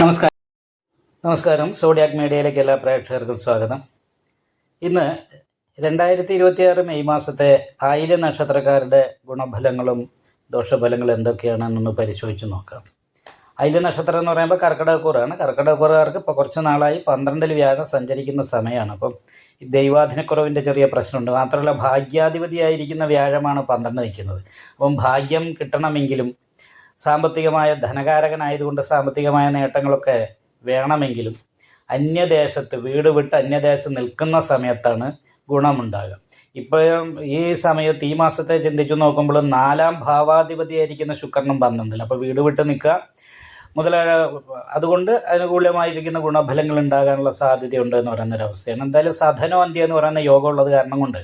നമസ്കാരം. നമസ്കാരം. സോഡിയാക് മീഡിയയിലേക്ക് എല്ലാ പ്രേക്ഷകർക്കും സ്വാഗതം. ഇന്ന് 2026 മെയ് മാസത്തെ ആയില്യം നക്ഷത്രക്കാരുടെ ഗുണഫലങ്ങളും ദോഷഫലങ്ങളും എന്തൊക്കെയാണെന്നൊന്ന് പരിശോധിച്ച് നോക്കാം. ആയില്യം നക്ഷത്രം എന്ന് പറയുമ്പോൾ കർക്കിടകക്കൂറാണ്. കർക്കിടകക്കൂറുകാർക്ക് ഇപ്പോൾ കുറച്ച് നാളായി 12-ൽ വ്യാഴം സഞ്ചരിക്കുന്ന സമയമാണ്. അപ്പം ഈ ദൈവാധീനക്കുറവിൻ്റെ ചെറിയ പ്രശ്നമുണ്ട്. മാത്രമല്ല ഭാഗ്യാധിപതിയായിരിക്കുന്ന വ്യാഴമാണ് 12 നിൽക്കുന്നത്. അപ്പം ഭാഗ്യം കിട്ടണമെങ്കിലും സാമ്പത്തികമായ ധനകാരകനായതുകൊണ്ട് സാമ്പത്തികമായ നേട്ടങ്ങളൊക്കെ വേണമെങ്കിലും അന്യദേശത്ത് വീട് വിട്ട് അന്യദേശത്ത് നിൽക്കുന്ന സമയത്താണ് ഗുണമുണ്ടാകുക. ഇപ്പോഴും ഈ സമയത്ത് ഈ മാസത്തെ ചിന്തിച്ചു നോക്കുമ്പോൾ 4-ാം ഭാവാധിപതിയായിരിക്കുന്ന ശുക്രനും 12-ൽ. അപ്പോൾ വീട് വിട്ട് നിൽക്കുക മുതലായ അതുകൊണ്ട് അനുകൂലമായിരിക്കുന്ന ഗുണഫലങ്ങൾ ഉണ്ടാകാനുള്ള സാധ്യതയുണ്ട് എന്ന് പറയുന്നൊരവസ്ഥയാണ്. എന്തായാലും സധനോന്ത്യം എന്ന് പറയുന്ന യോഗം ഉള്ളത് കാരണം കൊണ്ട്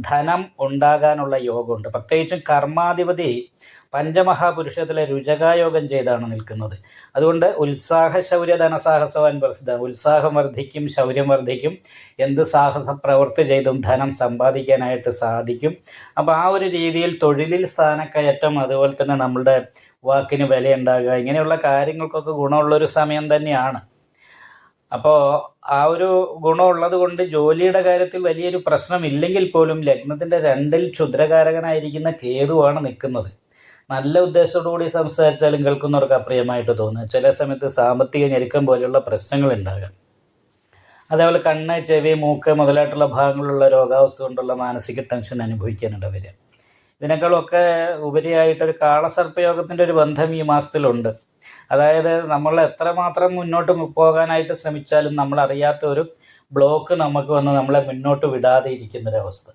ധനം ഉണ്ടാകാനുള്ള യോഗമുണ്ട്. പ്രത്യേകിച്ചും കർമാധിപതി പഞ്ചമഹാപുരുഷത്തിലെ രുചകായോഗം ചെയ്താണ് നിൽക്കുന്നത്. അതുകൊണ്ട് ഉത്സാഹ ശൗര്യ ധനസാഹസവാൻ പ്രസിദ്ധ. ഉത്സാഹം വർദ്ധിക്കും, ശൗര്യം വർദ്ധിക്കും. എന്ത് സാഹസ പ്രവൃത്തി ചെയ്തും ധനം സമ്പാദിക്കാനായിട്ട് സാധിക്കും. അപ്പോൾ ആ ഒരു രീതിയിൽ തൊഴിലിൽ സ്ഥാനക്കയറ്റം, അതുപോലെ തന്നെ നമ്മളുടെ വാക്കിന് വിലയുണ്ടാകുക, ഇങ്ങനെയുള്ള കാര്യങ്ങൾക്കൊക്കെ ഗുണമുള്ളൊരു സമയം തന്നെയാണ്. അപ്പോൾ ആ ഒരു ഗുണമുള്ളത് കൊണ്ട് ജോലിയുടെ കാര്യത്തിൽ വലിയൊരു പ്രശ്നമില്ലെങ്കിൽ പോലും ലഗ്നത്തിൻ്റെ 2-ൽ ക്ഷുദ്രകാരകനായിരിക്കുന്ന കേതുവാണ് നിൽക്കുന്നത്. നല്ല ഉദ്ദേശത്തോടുകൂടി സംസാരിച്ചാലും കേൾക്കുന്നവർക്ക് അപ്രിയമായിട്ട് തോന്നുക. ചില സമയത്ത് സാമ്പത്തിക ഞെരുക്കം പോലെയുള്ള പ്രശ്നങ്ങൾ ഉണ്ടാകാം. അതേപോലെ കണ്ണ്, ചെവി, മൂക്ക് മുതലായിട്ടുള്ള ഭാഗങ്ങളിലുള്ള രോഗാവസ്ഥ കൊണ്ടുള്ള മാനസിക ടെൻഷൻ അനുഭവിക്കാനിട വരിക. ഇതിനേക്കാളൊക്കെ ഉപരിയായിട്ടൊരു കാളസർപ്പയോഗത്തിൻ്റെ ഒരു ബന്ധം ഈ മാസത്തിലുണ്ട്. അതായത് നമ്മൾ എത്രമാത്രം മുന്നോട്ട് പോകാനായിട്ട് ശ്രമിച്ചാലും നമ്മളറിയാത്ത ഒരു ബ്ലോക്ക് നമുക്ക് വന്ന് നമ്മളെ മുന്നോട്ട് വിടാതെ ഇരിക്കുന്നൊരവസ്ഥ.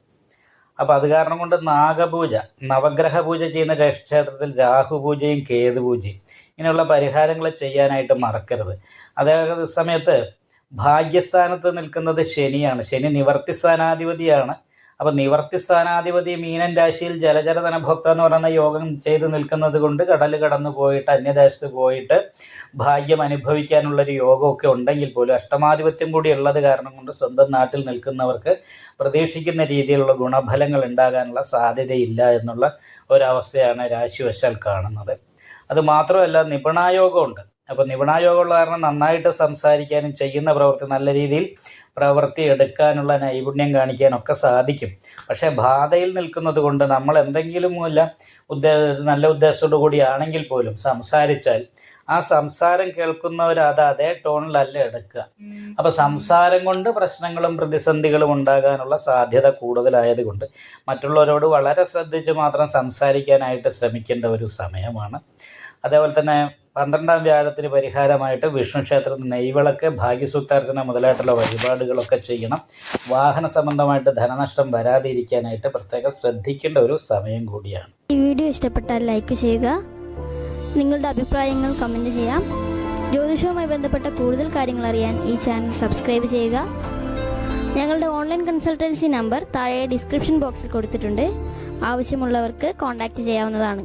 അപ്പോൾ അത് കാരണം കൊണ്ട് നാഗപൂജ, നവഗ്രഹ പൂജ ചെയ്യുന്ന ക്ഷേത്രത്തിൽ രാഹുപൂജയും കേതുപൂജയും ഇങ്ങനെയുള്ള പരിഹാരങ്ങൾ ചെയ്യാനായിട്ട് മറക്കരുത്. അതേ സമയത്ത് ഭാഗ്യസ്ഥാനത്ത് നിൽക്കുന്നത് ശനിയാണ്. ശനി നിവർത്തി സ്ഥാനാധിപതിയാണ്. അപ്പോൾ നിവർത്തി സ്ഥാനാധിപതി മീനൻ രാശിയിൽ ജലചര ധനഭോക്ത എന്ന് പറയുന്ന യോഗം ചെയ്ത് നിൽക്കുന്നത് കൊണ്ട് കടൽ കടന്നു പോയിട്ട് അന്യദേശത്ത് പോയിട്ട് ഭാഗ്യം അനുഭവിക്കാനുള്ളൊരു യോഗമൊക്കെ ഉണ്ടെങ്കിൽ പോലും അഷ്ടമാധിപത്യം കൂടി ഉള്ളത് കാരണം കൊണ്ട് സ്വന്തം നാട്ടിൽ നിൽക്കുന്നവർക്ക് പ്രതീക്ഷിക്കുന്ന രീതിയിലുള്ള ഗുണഫലങ്ങൾ ഉണ്ടാകാനുള്ള സാധ്യതയില്ല എന്നുള്ള ഒരവസ്ഥയാണ് രാശിവശാൽ കാണുന്നത്. അത് മാത്രമല്ല നിപുണായോഗമുണ്ട്. അപ്പോൾ നിപുണായോഗമുള്ള കാരണം നന്നായിട്ട് സംസാരിക്കാനും ചെയ്യുന്ന പ്രവൃത്തി നല്ല രീതിയിൽ പ്രവൃത്തി എടുക്കാനുള്ള നൈപുണ്യം കാണിക്കാനൊക്കെ സാധിക്കും. പക്ഷേ ബാധയിൽ നിൽക്കുന്നത് കൊണ്ട് നമ്മൾ എന്തെങ്കിലും നല്ല ഉദ്ദേശത്തോടു കൂടിയാണെങ്കിൽ പോലും സംസാരിച്ചാൽ ആ സംസാരം കേൾക്കുന്നവർ അത് അതേ ടോണിലല്ല എടുക്കുക. അപ്പോൾ സംസാരം കൊണ്ട് പ്രശ്നങ്ങളും പ്രതിസന്ധികളും ഉണ്ടാകാനുള്ള സാധ്യത കൂടുതലായതുകൊണ്ട് മറ്റുള്ളവരോട് വളരെ ശ്രദ്ധിച്ച് മാത്രം സംസാരിക്കാനായിട്ട് ശ്രമിക്കേണ്ട ഒരു സമയമാണ്. അതേപോലെ തന്നെ 12-ാം വ്യാഴത്തിന് പരിഹാരമായിട്ട് വിഷ്ണു ക്ഷേത്രത്തിൽ നെയ്വിളക്ക്, ഭാഗ്യസൂക്താർച്ചന മുതലായിട്ടുള്ള വഴിപാടുകളൊക്കെ ചെയ്യണം. വാഹന സംബന്ധമായിട്ട് ധനനഷ്ടം വരാതെ ഇരിക്കാനായിട്ട് പ്രത്യേകം ശ്രദ്ധിക്കേണ്ട ഒരു സമയം കൂടിയാണ്. ഈ വീഡിയോ ഇഷ്ടപ്പെട്ടാൽ ലൈക്ക് ചെയ്യുക, നിങ്ങളുടെ അഭിപ്രായങ്ങൾ കമൻറ്റ് ചെയ്യാം. ജ്യോതിഷവുമായി ബന്ധപ്പെട്ട കൂടുതൽ കാര്യങ്ങൾ അറിയാൻ ഈ ചാനൽ സബ്സ്ക്രൈബ് ചെയ്യുക. ഞങ്ങളുടെ ഓൺലൈൻ കൺസൾട്ടൻസി നമ്പർ താഴെ ഡിസ്ക്രിപ്ഷൻ ബോക്സിൽ കൊടുത്തിട്ടുണ്ട്. ആവശ്യമുള്ളവർക്ക് കോൺടാക്റ്റ് ചെയ്യാവുന്നതാണ്.